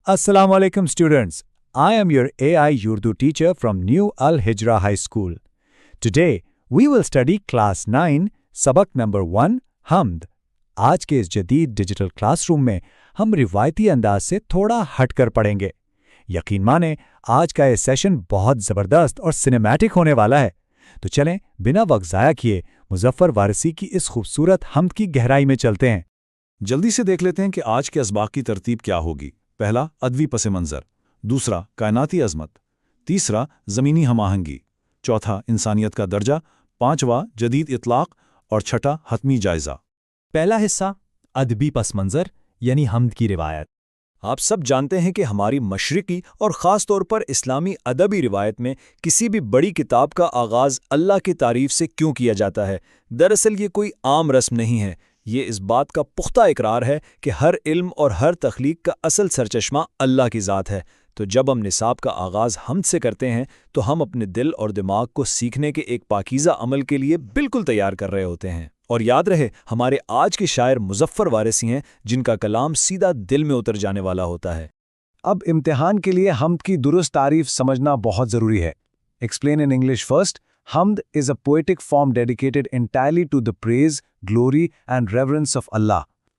Assalamu alaikum students. I am your AI Urdu teacher from New Al Hijra High School. Today we will study class 9 सबक number 1 हमद। आज के इस जदीद digital classroom में हम रिवायती अंदाज से थोड़ा हटकर पढ़ेंगे। यकीन माने आज का ये सेशन बहुत ज़बरदस्त और सिनेमैटिक होने वाला है। तो चलें बिना वक्त ज़ाया किए मुज़फ़्फ़र वारसी की इस खूबसूरत हमद की गहराई में चलते हैं। जल्दी से देख लेते हैं कि आज के असबाक की तरतीब क्या होगी। पहला अदवी पस मंज़र, दूसरा कायनाती अज़मत, तीसरा ज़मीनी हमाहंगी, चौथा इंसानियत का दर्जा, पांचवा जदीद इतलाक़ और छठा हतमी जायज़ा। पहला हिस्सा अदबी पस मंज़र यानी हमद की रिवायत। आप सब जानते हैं कि हमारी मशरिकी और ख़ास तौर पर इस्लामी अदबी रिवायत में किसी भी बड़ी किताब का आगाज़ अल्लाह की तारीफ़ से क्यों किया जाता है। दरअसल ये कोई आम रस्म नहीं है, ये इस बात का पुख्ता इकरार है कि हर इल्म और हर तख्लीक का असल सरचश्मा अल्लाह की ज़ात है। तो जब हम निसाब का आगाज़ हमद से करते हैं तो हम अपने दिल और दिमाग को सीखने के एक पाकीज़ा अमल के लिए बिल्कुल तैयार कर रहे होते हैं। और याद रहे, हमारे आज के शायर मुज़फ़्फ़र वारसी हैं जिनका कलाम सीधा दिल में उतर जाने वाला होता है। अब इम्तिहान के लिए हमद की दुरुस्त तारीफ समझना बहुत ज़रूरी है। Explain in English first. Hamd is a poetic form dedicated entirely to the praise, glory and reverence of Allah.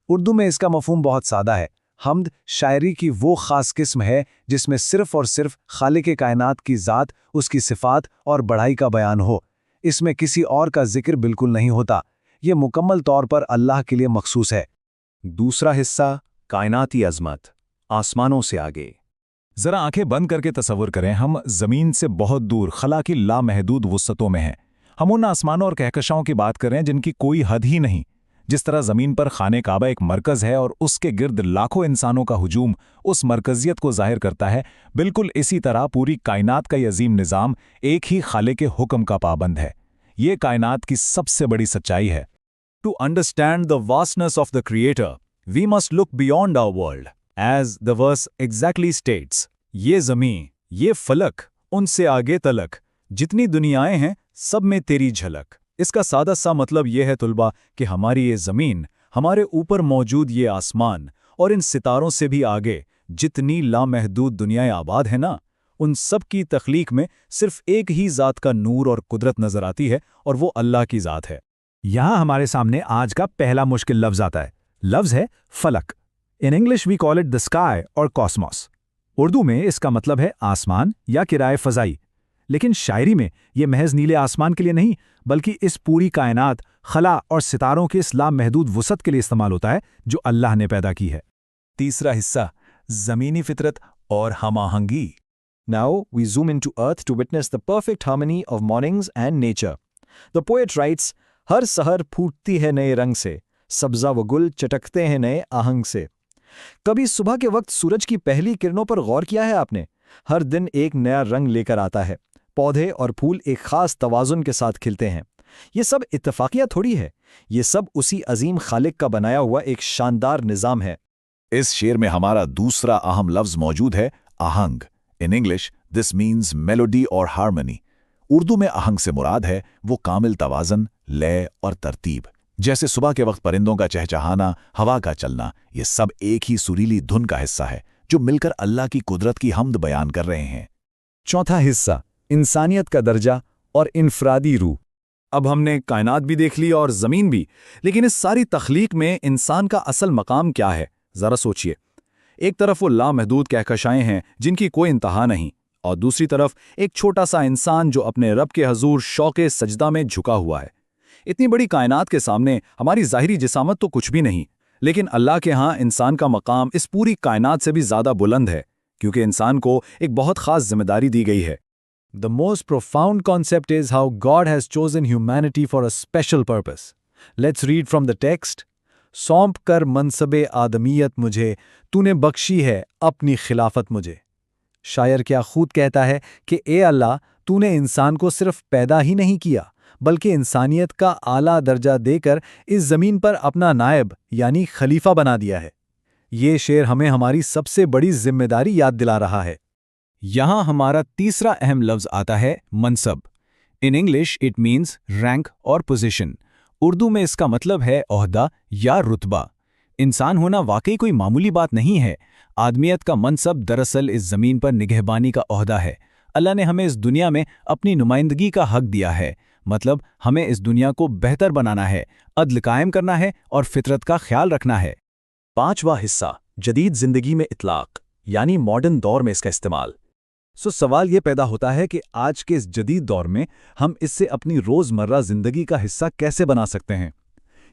Urdu में इसका मफ़हूम बहुत सादा है। हमद शायरी की वो ख़ास किस्म है जिसमें सिर्फ़ और सिर्फ खालिक़ कायनात की ज़ात, उसकी सिफ़ात और बढ़ाई का बयान हो। इसमें किसी और का जिक्र बिल्कुल नहीं होता। ये मुकम्मल तौर पर अल्लाह के लिए मखसूस है। दूसरा हिस्सा कायनाती अज़मत, आसमानों से आगे। ज़रा आंखें बंद करके तसव्वुर करें, हम ज़मीन से बहुत दूर खला की लामहदूद वुस्अतों में हैं। हम उन आसमानों और कहकशाओं की बात कर रहे हैं जिनकी कोई हद ही नहीं। जिस तरह ज़मीन पर खाने काबा एक मरकज़ है और उसके गिर्द लाखों इंसानों का हुजूम उस मरकज़ियत को ज़ाहिर करता है, बिल्कुल इसी तरह पूरी कायनात का ये अज़ीम निज़ाम एक ही खाले के हुक्म का पाबंद है। ये कायनात की सबसे बड़ी सच्चाई है। To understand the vastness of the Creator, we must look beyond our world. As the verse exactly states, ये ज़मीं, ये फलक, उनसे आगे तलक, जितनी दुनियाएं हैं सब में तेरी झलक। इसका सादा सा मतलब ये है तुलबा कि हमारी ये ज़मीन, हमारे ऊपर मौजूद ये आसमान और इन सितारों से भी आगे जितनी लामहदूद दुनियाएं आबाद हैं ना, उन सब की तख्लीक में सिर्फ एक ही ज़ात का नूर और कुदरत नज़र आती है और वो अल्लाह की ज़ात है। यहाँ हमारे सामने आज का पहला मुश्किल लफ्ज़ आता है। लफ्ज़ है फलक। In English we call it the sky और कॉस्मोस। उर्दू में इसका मतलब है आसमान या किराए फ़ज़ाई। लेकिन शायरी में यह महज नीले आसमान के लिए नहीं, बल्कि इस पूरी कायनात, खला और सितारों के इस लामहदूद वुसअत के लिए इस्तेमाल होता है जो अल्लाह ने पैदा की है। तीसरा हिस्सा ज़मीनी फितरत और हमाहंगी। Now we zoom into earth to witness the perfect harmony of mornings and nature. The poet writes, हर सहर फूटती है नए रंग से, सब्ज़ा व गुल चटकते हैं नए आहंग से। कभी सुबह के वक्त सूरज की पहली किरणों पर गौर किया है आपने? हर दिन एक नया रंग लेकर आता है। पौधे और फूल एक खास तवाज़ुन के साथ खिलते हैं। ये सब इत्तफाकिया थोड़ी है, ये सब उसी अजीम खालिक का बनाया हुआ एक शानदार निज़ाम है। इस शेर में हमारा दूसरा अहम लफ्ज़ मौजूद है, आहंग। In English this means melody और हार्मनी। उर्दू में आहंग से मुराद है वो कामिल तवाज़न, लय और तरतीब। जैसे सुबह के वक्त परिंदों का चहचहाना, हवा का चलना, ये सब एक ही सुरीली धुन का हिस्सा है जो मिलकर अल्लाह की कुदरत की हमद बयान कर रहे हैं। चौथा हिस्सा इंसानियत का दर्जा और इनफरादी रूह। अब हमने कायनात भी देख ली और ज़मीन भी, लेकिन इस सारी तख्लीक में इंसान का असल मकाम क्या है? ज़रा सोचिए। एक तरफ वो लामहदूद कहकशाएं हैं जिनकी कोई इंतहा नहीं, और दूसरी तरफ एक छोटा सा इंसान जो अपने रब के हजूर शौक़े सजदा में झुका हुआ है। इतनी बड़ी कायनात के सामने हमारी ज़ाहिरी जिसामत तो कुछ भी नहीं, लेकिन अल्लाह के यहाँ इंसान का मकाम इस पूरी कायनात से भी ज़्यादा बुलंद है, क्योंकि इंसान को एक बहुत ख़ास जिम्मेदारी दी गई है। The most profound concept is how God has chosen humanity for a special purpose. Let's read from the text. सौंप कर मनसबे आदमियत मुझे, तूने बख्शी है अपनी खिलाफत मुझे। शायर क्या खूब कहता है कि ए अल्लाह, तूने इंसान को सिर्फ पैदा ही नहीं किया, बल्कि इंसानियत का आला दर्जा देकर इस ज़मीन पर अपना नायब यानी खलीफा बना दिया है। ये शेर हमें हमारी सबसे बड़ी जिम्मेदारी याद दिला रहा है। यहाँ हमारा तीसरा अहम लफ्ज़ आता है मनसब। In English it means rank और पोजीशन। उर्दू में इसका मतलब है ओहदा या रुतबा। इंसान होना वाकई कोई मामूली बात नहीं है। आदमियत का मनसब दरअसल इस ज़मीन पर निगहबानी का ओहदा है। अल्लाह ने हमें इस दुनिया में अपनी नुमाइंदगी का हक दिया है, मतलब हमें इस दुनिया को बेहतर बनाना है, अदल कायम करना है और फितरत का ख्याल रखना है। 5वां हिस्सा, जदीद जिंदगी में इतलाक, यानी मॉडर्न दौर में इसका इस्तेमाल। सवाल ये पैदा होता है कि आज के इस जदीद दौर में हम इससे अपनी रोज़मर्रा ज़िंदगी का हिस्सा कैसे बना सकते हैं।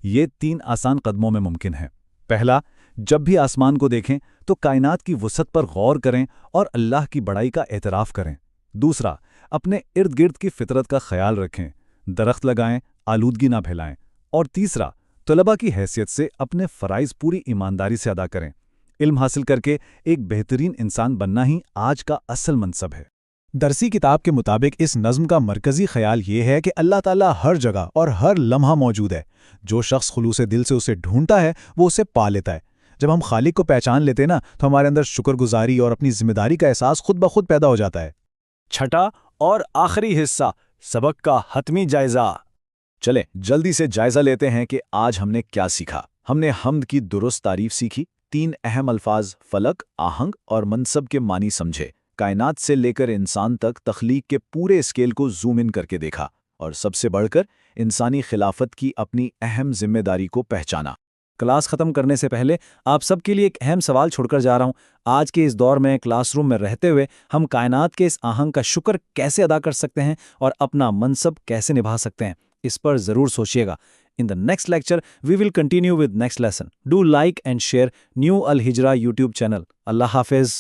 ये 3 आसान कदमों में मुमकिन है। पहला, जब भी आसमान को देखें तो कायनात की वसअत पर गौर करें और अल्लाह की बड़ाई का एतराफ़ करें। दूसरा, अपने इर्द गिर्द की फितरत का ख्याल रखें, दरख्त लगाएं, आलूदगी ना फैलाएं। और तीसरा, तलबा की हैसियत से अपने फ़राइज़ पूरी ईमानदारी से अदा करें। इल्म हासिल करके एक बेहतरीन इंसान बनना ही आज का असल मनसब है। दरसी किताब के मुताबिक इस नज़्म का मरकज़ी ख़याल ये है कि अल्लाह ताला हर जगह और हर लम्हा मौजूद है। जो शख्स खुलूसे दिल से उसे ढूंढता है वो उसे पा लेता है। जब हम खालिक को पहचान लेते ना तो हमारे अंदर शुक्रगुजारी और अपनी जिम्मेदारी का एहसास खुद ब खुद पैदा हो जाता है। छठा और आखिरी हिस्सा, सबक का हतमी जायजा। चलें जल्दी से जायजा लेते हैं कि आज हमने क्या सीखा। हमने हम्द की दुरुस्त तारीफ सीखी, 3 अहम अल्फाज फलक, आहंग और मनसब के मानी समझे, कायनात से लेकर इंसान तक तख्लीक के पूरे स्केल को जूम इन करके देखा, और सबसे बढ़कर इंसानी खिलाफत की अपनी अहम जिम्मेदारी को पहचाना। क्लास ख़त्म करने से पहले आप सबके लिए एक अहम सवाल छोड़कर जा रहा हूँ। आज के इस दौर में क्लासरूम में रहते हुए हम कायनात के इस आहंग का शुक्र कैसे अदा कर सकते हैं और अपना मनसब कैसे निभा सकते हैं, इस पर ज़रूर सोचिएगा। In the next lecture, we will continue with next lesson. Do like and share New Al Hijra YouTube channel. Allah Hafiz.